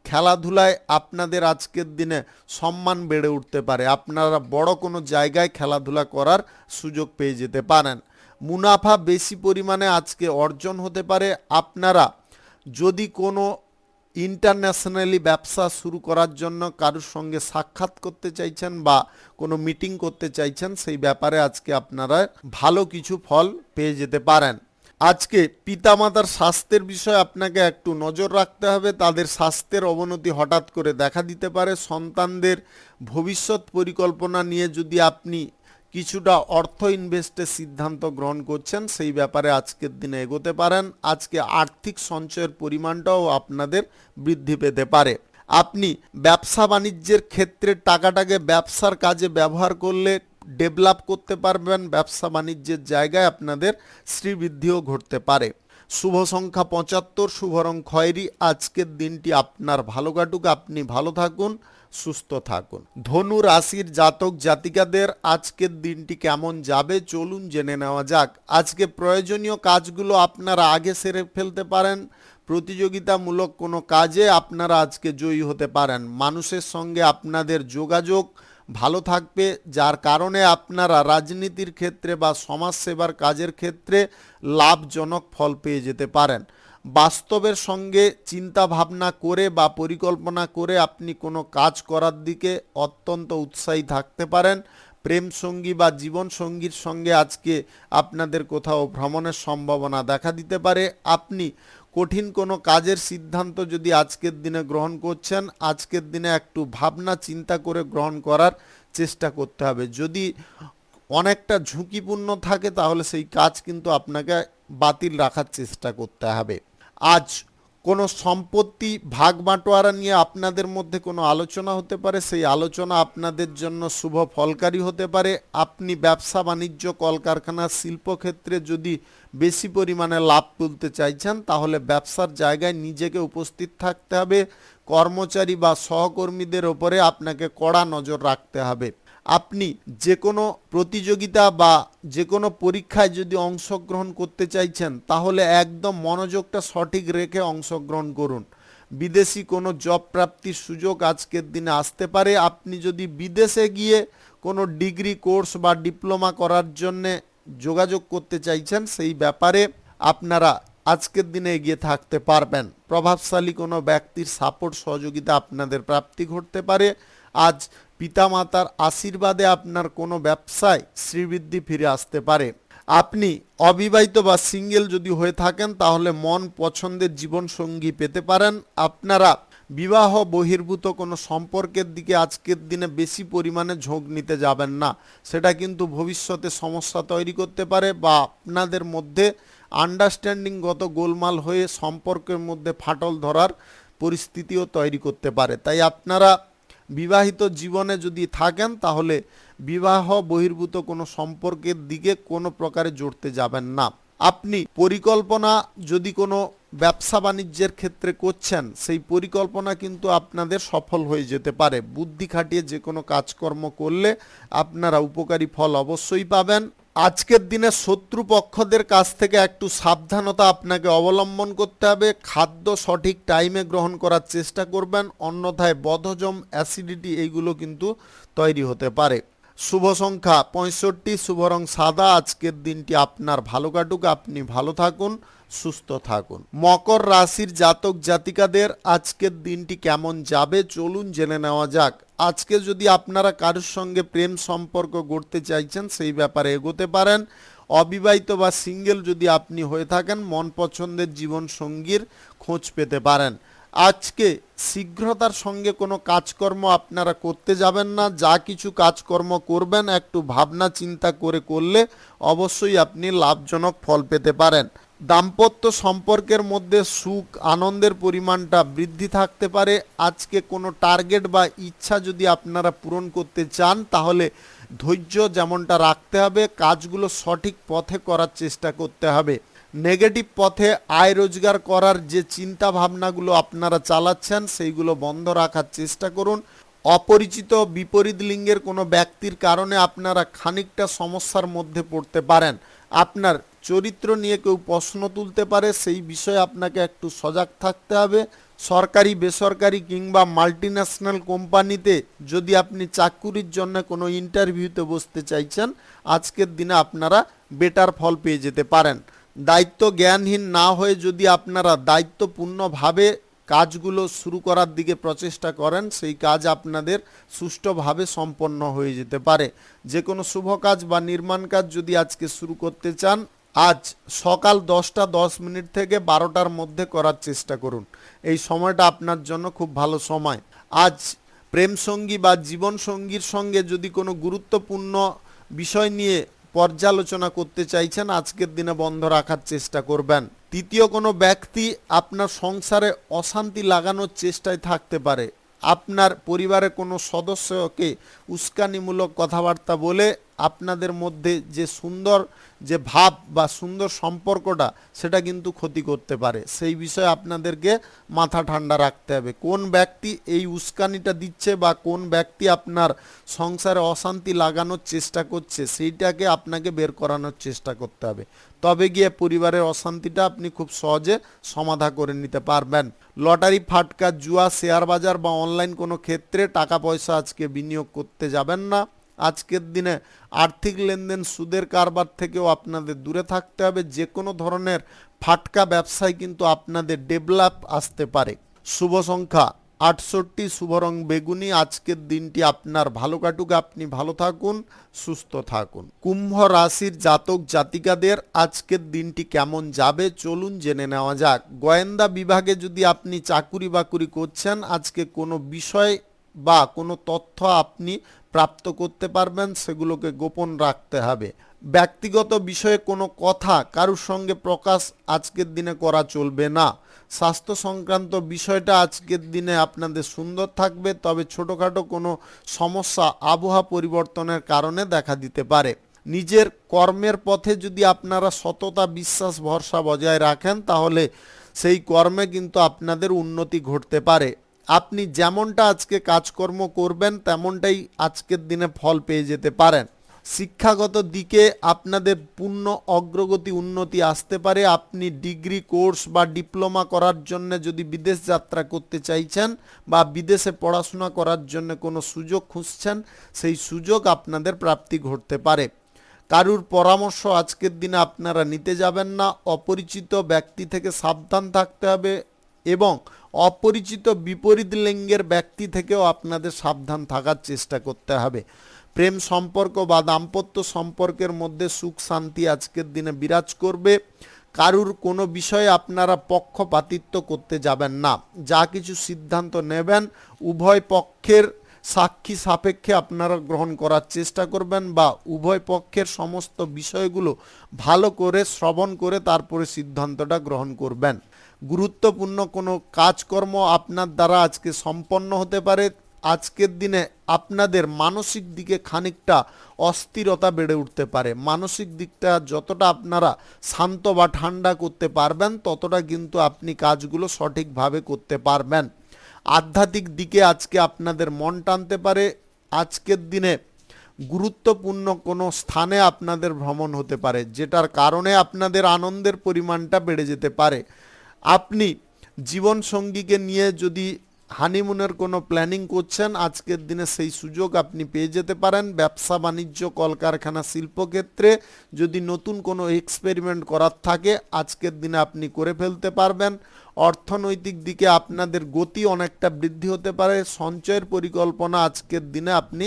খেলাধুলায় আপনাদের আজকের দিনে সম্মান বেড়ে উঠতে পারে। আপনারা বড় কোনো জায়গায় খেলাধুলা করার সুযোগ পেয়ে যেতে পারেন। মুনাফা বেশি পরিমাণে আজকে অর্জন হতে পারে। আপনারা যদি কোনো ইন্টারন্যাশনালি ব্যবসা শুরু করার জন্য কারোর সঙ্গে সাক্ষাৎ করতে চাইছেন বা কোনো মিটিং করতে চাইছেন, সেই ব্যাপারে আজকে আপনারা ভালো কিছু ফল পেয়ে যেতে পারেন। আজকে পিতামাতার স্বাস্থ্যের বিষয়ে আপনাকে একটু নজর রাখতে হবে। তাদের স্বাস্থ্যের অবনতি হঠাৎ করে দেখা দিতে পারে। সন্তানদের ভবিষ্যৎ পরিকল্পনা নিয়ে যদি আপনি কিছুটা অর্থ ইনভেস্টের সিদ্ধান্ত গ্রহণ করছেন, সেই ব্যাপারে আজকের দিনে এগোতে পারেন। আজকে আর্থিক সঞ্চয়ের পরিমাণটাও আপনাদের বৃদ্ধি পেতে পারে। আপনি ব্যবসা বাণিজ্যের ক্ষেত্রে টাকাটাকে ব্যবসার কাজে ব্যবহার করলে ডেভেলপ করতে পারবেন। ব্যবসা বাণিজ্যের জায়গায় আপনাদের শ্রীবৃদ্ধিও ঘটতে পারে। শুভ সংখ্যা 75, শুভ রং খয়েরি। আজকের দিনটি আপনার ভালো কাটুক, আপনি ভালো থাকুন, সুস্থ থাকুন। ধনু রাশির জাতক জাতিকাদের আজকের দিনটি কেমন যাবে চলুন জেনে নেওয়া যাক। আজকে প্রয়োজনীয় কাজগুলো আপনারা আগে সেরে ফেলতে পারেন। প্রতিযোগিতামূলক কোনো কাজে আপনারা আজকে জয়ী হতে পারেন। মানুষের সঙ্গে আপনাদের যোগাযোগ ভালো থাকবে, যার কারণে আপনারা রাজনীতির ক্ষেত্রে বা সমাজসেবার কাজের ক্ষেত্রে লাভজনক ফল পেয়ে যেতে পারেন। বাস্তবের সঙ্গে চিন্তা ভাবনা করে বা পরিকল্পনা করে আপনি কোনো কাজ করার দিকে অত্যন্ত উৎসাহী থাকতে পারেন। প্রেম সঙ্গী বা জীবন সঙ্গীর সঙ্গে আজকে আপনাদের কোথাও ভ্রমণের সম্ভাবনা দেখা দিতে পারে। আপনি কঠিন কোনো কাজের সিদ্ধান্ত যদি আজকের দিনে গ্রহণ করছেন, আজকের দিনে একটু ভাবনা চিন্তা করে গ্রহণ করার চেষ্টা করতে হবে। যদি অনেকটা ঝুঁকিপূর্ণ থাকে তাহলে সেই কাজ কিন্তু আপনাকে বাতিল রাখার চেষ্টা করতে হবে। আজ কোনো সম্পত্তি ভাগ বাটোয়ারা নিয়ে আপনাদের মধ্যে কোনো আলোচনা হতে পারে, সেই আলোচনা আপনাদের জন্য শুভ ফলকারী হতে পারে। আপনি ব্যবসা বাণিজ্য কলকারখানা শিল্পক্ষেত্রে যদি বেশি পরিমাণে লাভ তুলতে চাইছেন তাহলে ব্যবসার জায়গায় নিজেকে উপস্থিত থাকতে হবে। কর্মচারী বা সহকর্মীদের ওপরে আপনাকে কড়া নজর রাখতে হবে। আপনি যে কোনো প্রতিযোগিতা বা যে কোনো পরীক্ষায় যদি অংশগ্রহণ করতে চাইছেন তাহলে একদম মনোযোগটা সঠিক রেখে অংশগ্রহণ করুন। বিদেশি কোনো জব প্রাপ্তির সুযোগ আজকের দিনে আসতে পারে। আপনি যদি বিদেশে গিয়ে কোনো ডিগ্রি কোর্স বা ডিপ্লোমা করার জন্যে যোগাযোগ করতে চাইছেন সেই ব্যাপারে আপনারা আজকের দিনে এগিয়ে থাকতে পারবেন। প্রভাবশালী কোনো ব্যক্তির সাপোর্ট সহযোগিতা আপনাদের প্রাপ্তি ঘটতে পারে। আজ পিতামাতার আশীর্বাদে আপনার কোনো ব্যবসায় শ্রীবৃদ্ধি ফিরে আসতে পারে। আপনি অবিবাহিত বা সিঙ্গেল যদি হয়ে থাকেন তাহলে মন পছন্দের জীবন সঙ্গী পেতে পারেন। আপনারা বিবাহ বহির্ভূত কোনো সম্পর্কের দিকে আজকের দিনে বেশি পরিমাণে ঝোঁক নিতে যাবেন না, সেটা কিন্তু ভবিষ্যতে সমস্যা তৈরি করতে পারে বা আপনাদের মধ্যে আন্ডারস্ট্যান্ডিংগত গোলমাল হয়ে সম্পর্কের মধ্যে ফাটল ধরার পরিস্থিতিও তৈরি করতে পারে। তাই আপনারা বিবাহিত জীবনে যদি থাকেন তাহলে বিবাহ বহির্ভূত কোনো সম্পর্কের দিকে কোনো প্রকারে জড়তে যাবেন না। আপনি পরিকল্পনা যদি কোনো ব্যবসা বাণিজ্যের ক্ষেত্রে করছেন সেই পরিকল্পনা কিন্তু আপনাদের সফল হয়ে যেতে পারে। বুদ্ধি খাটিয়ে যে কোনো কাজকর্ম করলে আপনারা উপকারী ফল অবশ্যই পাবেন। আজকের দিনে শত্রুপক্ষদের কাছ থেকে একটু সাবধানতা আপনাকে অবলম্বন করতে হবে। খাদ্য সঠিক টাইমে গ্রহণ করার চেষ্টা করবেন, অন্যথায় বদহজম অ্যাসিডিটি এইগুলো কিন্তু তৈরি হতে পারে। শুভ সংখ্যা 65, শুভ রং সাদা। আজকের দিনটি আপনার ভালো কাটুক, আপনি ভালো থাকুন, সুস্থ থাকুন। মকর রাশির জাতক জাতিকাদের আজকের দিনটি কেমন যাবে চলুন জেনে নেওয়া যাক। আজকে যদি আপনারা কারোর সঙ্গে প্রেম সম্পর্ক গড়তে চাইছেন সেই ব্যাপারে এগোতে পারেন। অবিবাহিত বা সিঙ্গেল যদি আপনি হয়ে থাকেন মন পছন্দের জীবন সঙ্গীর খোঁজ পেতে পারেন। আজকে শীঘ্রতার সঙ্গে কোনো কাজকর্ম আপনারা করতে যাবেন না। যা কিছু কাজকর্ম করবেন একটু ভাবনা চিন্তা করে করলে অবশ্যই আপনি লাভজনক ফল পেতে পারেন। দাম্পত্য সম্পর্কের মধ্যে সুখ আনন্দের পরিমাণটা বৃদ্ধি থাকতে পারে। আজকে কোনো টার্গেট বা ইচ্ছা যদি আপনারা পূরণ করতে চান তাহলে ধৈর্য যেমনটা রাখতে হবে, কাজগুলো সঠিক পথে করার চেষ্টা করতে হবে। নেগেটিভ পথে আয় রোজগার করার যে চিন্তা ভাবনাগুলো আপনারা চালাচ্ছেন সেইগুলো বন্ধ রাখার চেষ্টা করুন। অপরিচিত বিপরীত লিঙ্গের কোনো ব্যক্তির কারণে আপনারা খানিকটা সমস্যার মধ্যে পড়তে পারেন। আপনার চরিত্র নিয়ে কেউ প্রশ্ন তুলতে পারে, সেই বিষয়ে আপনাকে একটু সজাগ থাকতে হবে। সরকারি বেসরকারি কিংবা মাল্টিন্যাশনাল কোম্পানিতে যদি আপনি চাকুরির জন্য কোনো ইন্টারভিউতে বসতে চাইছেন আজকের দিনে আপনারা বেটার ফল পেয়ে যেতে পারেন। দায়িত্ব জ্ঞানহীন না হয়ে যদি আপনারা দায়িত্বপূর্ণভাবে কাজগুলো শুরু করার দিকে প্রচেষ্টা করেন সেই কাজ আপনাদের সুষ্ঠুভাবে সম্পন্ন হয়ে যেতে পারে। যে কোনো শুভ কাজ বা নির্মাণ কাজ যদি আজকে শুরু করতে চান আজ সকাল 10টা 10 থেকে 12টার মধ্যে করার চেষ্টা করুন। এই সময়টা আপনার জন্য খুব ভালো সময়। আজ প্রেম সঙ্গী বা জীবন সঙ্গীর সঙ্গে যদি কোনো গুরুত্বপূর্ণ বিষয় নিয়ে পর্যালোচনা করতে চাইছেন আজকের দিনে বন্ধ রাখার চেষ্টা করবেন। তৃতীয় কোনো ব্যক্তি আপনার সংসারে অশান্তি লাগানোর চেষ্টায় থাকতে পারে। আপনার পরিবারের কোনো সদস্যকে উস্কানিমূলক কথাবার্তা বলে আপনাদের মধ্যে যে সুন্দর যে ভাব বা সুন্দর সম্পর্কটা সেটা কিন্তু ক্ষতি করতে পারে। সেই বিষয়ে আপনাদেরকে মাথা ঠান্ডা রাখতে হবে। কোন ব্যক্তি এই উস্কানিটা দিচ্ছে বা কোন ব্যক্তি আপনার সংসারে অশান্তি লাগানোর চেষ্টা করছে সেইটাকে আপনাকে বের করানোর চেষ্টা করতে হবে। তবে গিয়ে পরিবারের অশান্তিটা আপনি খুব সহজে সমাধা করে নিতে পারবেন। লটারি, ফাটকা, জুয়া, শেয়ার বাজার বা অনলাইন কোনো ক্ষেত্রে টাকা পয়সা আজকে বিনিয়োগ করতে যাবেন না। আজকের দিনে আর্থিক লেনদেন, সুদের কারবার থেকেও আপনাদের দূরে থাকতে হবে। যে কোনো ধরনের ফাটকা ব্যবসায় কিন্তু আপনাদের ডেভেলপ আসতে পারে। শুভ সংখ্যা 68, শুভ রং বেগুনি। আজকের দিনটি আপনার ভালো কাটুক, আপনি ভালো থাকুন, সুস্থ থাকুন। কুম্ভ রাশির জাতক জাতিকাদের আজকের দিনটি কেমন যাবে চলুন জেনে নেওয়া যাক। গোয়েন্দা বিভাগে যদি আপনি চাকুরি বাকুরি করছেন, আজকে কোনো বিষয় বা কোনো তথ্য আপনি প্রাপ্ত করতে পারবেন, সেগুলোকে গোপন রাখতে হবে। ব্যক্তিগত বিষয়ে কোনো কথা কারুর সঙ্গে প্রকাশ আজকের দিনে করা চলবে না। স্বাস্থ্য সংক্রান্ত বিষয়টা আজকের দিনে আপনাদের সুন্দর থাকবে, তবে ছোটোখাটো কোনো সমস্যা আবহাওয়া পরিবর্তনের কারণে দেখা দিতে পারে। নিজের কর্মের পথে যদি আপনারা সততা, বিশ্বাস, ভরসা বজায় রাখেন তাহলে সেই কর্মে কিন্তু আপনাদের উন্নতি ঘটতে পারে। আপনি যেমনটা আজকে কাজকর্ম করবেন তেমনটাই আজকের দিনে ফল পেয়ে যেতে পারেন। শিক্ষাগত দিকে আপনাদের পূর্ণ অগ্রগতি, উন্নতি আসতে পারে। আপনি ডিগ্রি কোর্স বা ডিপ্লোমা করার জন্য যদি বিদেশ যাত্রা করতে চাইছেন বা বিদেশে পড়াশোনা করার জন্য কোনো সুযোগ খুঁজছেন, সেই সুযোগ আপনাদের প্রাপ্তি ঘটতে পারে। কারুর পরামর্শ আজকের দিনে আপনারা নিতে যাবেন না। অপরিচিত ব্যক্তি থেকে সাবধান থাকতে হবে এবং অপরিচিত বিপরীত লিঙ্গের ব্যক্তি থেকেও আপনাদের সাবধান থাকার চেষ্টা করতে হবে। প্রেম সম্পর্ক বা দাম্পত্য সম্পর্কের মধ্যে সুখ শান্তি আজকের দিনে বিরাজ করবে। কারুর কোনো বিষয়ে আপনারা পক্ষপাতিত্ব করতে যাবেন না। যা কিছু সিদ্ধান্ত নেবেন উভয় পক্ষের সাক্ষী সাপেক্ষে আপনারা গ্রহণ করার চেষ্টা করবেন বা উভয় পক্ষের সমস্ত বিষয়গুলো ভালো করে শ্রবণ করে তারপরে সিদ্ধান্তটা গ্রহণ করবেন। গুরুত্বপূর্ণ কোনো কাজকর্ম আপনার দ্বারা আজকে সম্পন্ন হতে পারে। আজকের দিনে আপনাদের মানসিক দিকে খানিকটা অস্থিরতা বেড়ে উঠতে পারে। মানসিক দিকটা যতটা আপনারা শান্ত বা ঠান্ডা করতে পারবেন ততটা কিন্তু আপনি কাজগুলো সঠিকভাবে করতে পারবেন। আধ্যাত্মিক দিকে আজকে আপনাদের মন টানতে পারে। আজকের দিনে গুরুত্বপূর্ণ কোনো স্থানে আপনাদের ভ্রমণ হতে পারে, যেটার কারণে আপনাদের আনন্দের পরিমাণটা বেড়ে যেতে পারে। আপনি জীবনসঙ্গীকে নিয়ে যদি হানিমুনের কোনো প্ল্যানিং করছেন, আজকের দিনে সেই সুযোগ আপনি পেয়ে যেতে পারেন। ব্যবসা বাণিজ্য, কলকারখানা, শিল্পক্ষেত্রে যদি নতুন কোনো এক্সপেরিমেন্ট করার থাকে আজকের দিনে আপনি করে ফেলতে পারবেন। অর্থনৈতিক দিকে আপনাদের গতি অনেকটা বৃদ্ধি হতে পারে। সঞ্চয়ের পরিকল্পনা আজকের দিনে আপনি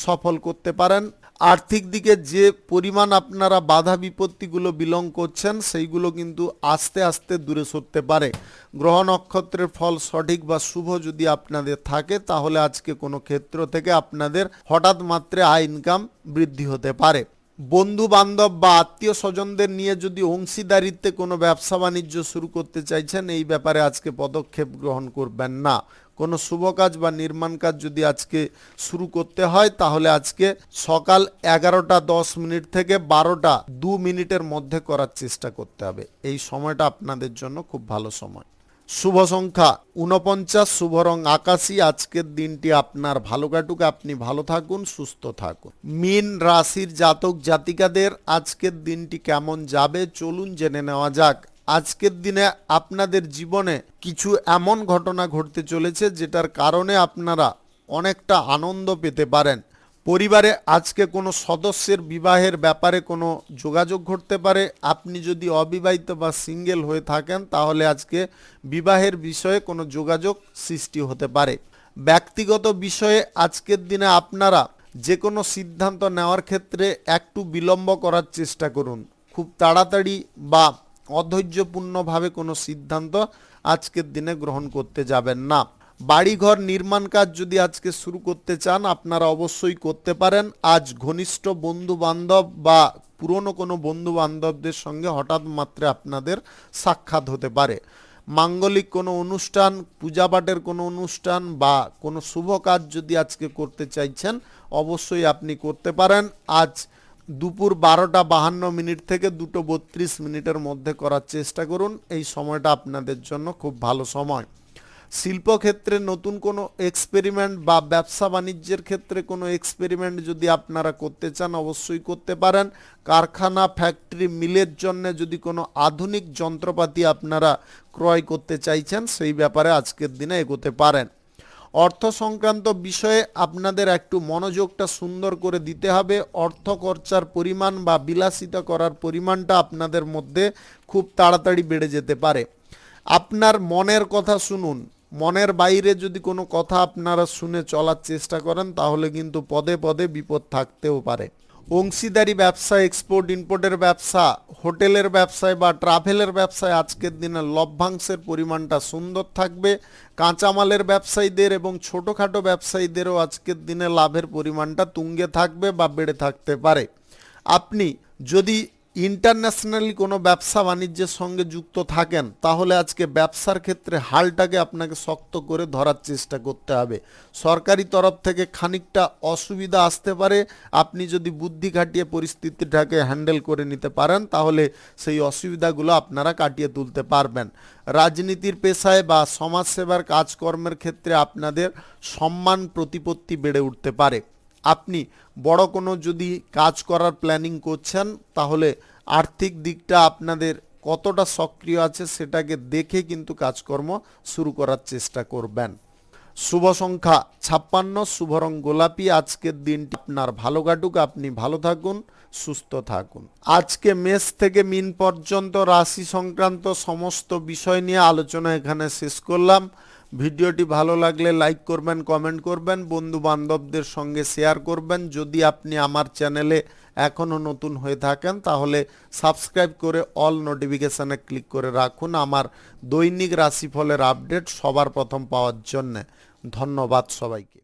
সফল করতে পারেন। আর্থিক দিকে যে পরিমাণ আপনারা বাধা বিপত্তিগুলো বিলং করছেন সেইগুলো কিন্তু আস্তে আস্তে দূরে সরতে পারে। গ্রহ নক্ষত্রের ফল সঠিক বা শুভ যদি আপনাদের থাকে তাহলে আজকে কোনো ক্ষেত্র থেকে আপনাদের হঠাৎ মাত্রে আয় ইনকাম বৃদ্ধি হতে পারে। বন্ধু বান্ধব বা আত্মীয় স্বজনদের নিয়ে যদি অংশীদারিত্বে কোনো ব্যবসা বাণিজ্য শুরু করতে চাইছেন, এই ব্যাপারে আজকে পদক্ষেপ গ্রহণ করবেন না। কোনো শুভ কাজ বা নির্মাণ কাজ যদি আজকে শুরু করতে হয় তাহলে আজকে সকাল 11:10 থেকে 12:02 মধ্যে করার চেষ্টা করতে হবে। এই সময়টা আপনাদের জন্য খুব ভালো সময়। শুভ সংখ্যা 49, শুভ রং আকাশী। আজকের দিনটি আপনার ভালো কাটুক, আপনি ভালো থাকুন, সুস্থ থাকুন। মীন রাশির জাতক জাতিকাদের আজকের দিনটি কেমন যাবে চলুন জেনে নেওয়া যাক। আজকের দিনে আপনাদের জীবনে কিছু এমন ঘটনা ঘটতে চলেছে যেটার কারণে আপনারা অনেকটা আনন্দ পেতে পারেন। পরিবারে আজকে কোনো সদস্যের বিবাহের ব্যাপারে কোনো যোগাযোগ ঘটতে পারে। আপনি যদি অবিবাহিত বা সিঙ্গেল হয়ে থাকেন তাহলে আজকে বিবাহের বিষয়ে কোনো যোগাযোগ সৃষ্টি হতে পারে। ব্যক্তিগত বিষয়ে আজকের দিনে আপনারা যে কোনো সিদ্ধান্ত নেওয়ার ক্ষেত্রে একটু বিলম্ব করার চেষ্টা করুন। খুব তাড়াতাড়ি বা অধৈর্যপূর্ণভাবে কোনো সিদ্ধান্ত আজকের দিনে গ্রহণ করতে যাবেন না। বাড়িঘর নির্মাণ কাজ যদি আজকে শুরু করতে চান আপনারা অবশ্যই করতে পারেন। আজ ঘনিষ্ঠ বন্ধু বান্ধব বা পুরনো কোনো বন্ধু বান্ধবদের সঙ্গে হঠাৎ মাত্রে আপনাদের সাক্ষাৎ হতে পারে। মাঙ্গলিক কোনো অনুষ্ঠান, পূজাপাঠের কোনো অনুষ্ঠান বা কোনো শুভ কাজ যদি আজকে করতে চাইছেন অবশ্যই আপনি করতে পারেন। আজ দুপুর 12:52 থেকে 2:32 মধ্যে করার চেষ্টা করুন। এই সময়টা আপনাদের জন্য খুব ভালো সময়। শিল্পক্ষেত্রে নতুন কোনো এক্সপেরিমেন্ট বা ব্যবসা বাণিজ্যের ক্ষেত্রে কোনো এক্সপেরিমেন্ট যদি আপনারা করতে চান অবশ্যই করতে পারেন। কারখানা, ফ্যাক্টরি, মিলের জন্য যদি কোনো আধুনিক যন্ত্রপাতি আপনারা ক্রয় করতে চাইছেন সেই ব্যাপারে আজকের দিনে এগোতে পারেন। অর্থ সংক্রান্ত বিষয়ে আপনাদের একটু মনোযোগটা সুন্দর করে দিতে হবে। অর্থ খরচার পরিমাণ বা বিলাসিতা করার পরিমাণটা আপনাদের মধ্যে খুব তাড়াতাড়ি বেড়ে যেতে পারে। আপনার মনের কথা শুনুন। মনের বাইরে যদি কোনো কথা আপনারা শুনে চলার চেষ্টা করেন তাহলে কিন্তু পদে পদে বিপদ থাকতেও পারে। অংশীদারি ব্যবসা, এক্সপোর্ট ইম্পোর্টের ব্যবসা, হোটেলের ব্যবসায় বা ট্রাভেলের ব্যবসায় আজকের দিনে লভ্যাংশের পরিমাণটা সুন্দর থাকবে। কাঁচামালের ব্যবসায়ীদের এবং ছোটোখাটো ব্যবসায়ীদেরও আজকের দিনে লাভের পরিমাণটা তুঙ্গে থাকবে বা বেড়ে থাকতে পারে। আপনি যদি ইন্টারন্যাশনালি কোনো ব্যবসা বাণিজ্যের সঙ্গে যুক্ত থাকেন তাহলে আজকে ব্যবসার ক্ষেত্রে হালটাকে আপনাকে শক্ত করে ধরার চেষ্টা করতে হবে। সরকারি তরফ থেকে খানিকটা অসুবিধা আসতে পারে। আপনি যদি বুদ্ধি খাটিয়ে পরিস্থিতিটাকে হ্যান্ডেল করে নিতে পারেন তাহলে সেই অসুবিধাগুলো আপনারা কাটিয়ে তুলতে পারবেন। রাজনীতির পেশায় বা সমাজসেবার কাজকর্মের ক্ষেত্রে আপনাদের সম্মান প্রতিপত্তি বেড়ে উঠতে পারে। আপনি বড় কোনো যদি কাজ করার প্ল্যানিং করছেন তাহলে আর্থিক দিকটা আপনাদের কতটা সক্রিয় আছে সেটাকে দেখে কিন্তু কাজকর্ম শুরু করার চেষ্টা করবেন। শুভ সংখ্যা 56, শুভ রং গোলাপি। আজকের দিনটি আপনার ভালো কাটুক, আপনি ভালো থাকুন, সুস্থ থাকুন। আজকে মেষ থেকে মীন পর্যন্ত রাশি সংক্রান্ত সমস্ত বিষয় নিয়ে আলোচনা এখানে শেষ করলাম। ভিডিওটি ভালো লাগলে লাইক করবেন, কমেন্ট করবেন, বন্ধু বান্ধবদের সঙ্গে শেয়ার করবেন। যদি আপনি আমার চ্যানেলে এখনও নতুন হয়ে থাকেন তাহলে সাবস্ক্রাইব করে অল নোটিফিকেশানে ক্লিক করে রাখুন আমার দৈনিক রাশিফলের আপডেট সবার প্রথম পাওয়ার জন্যে। ধন্যবাদ সবাইকে।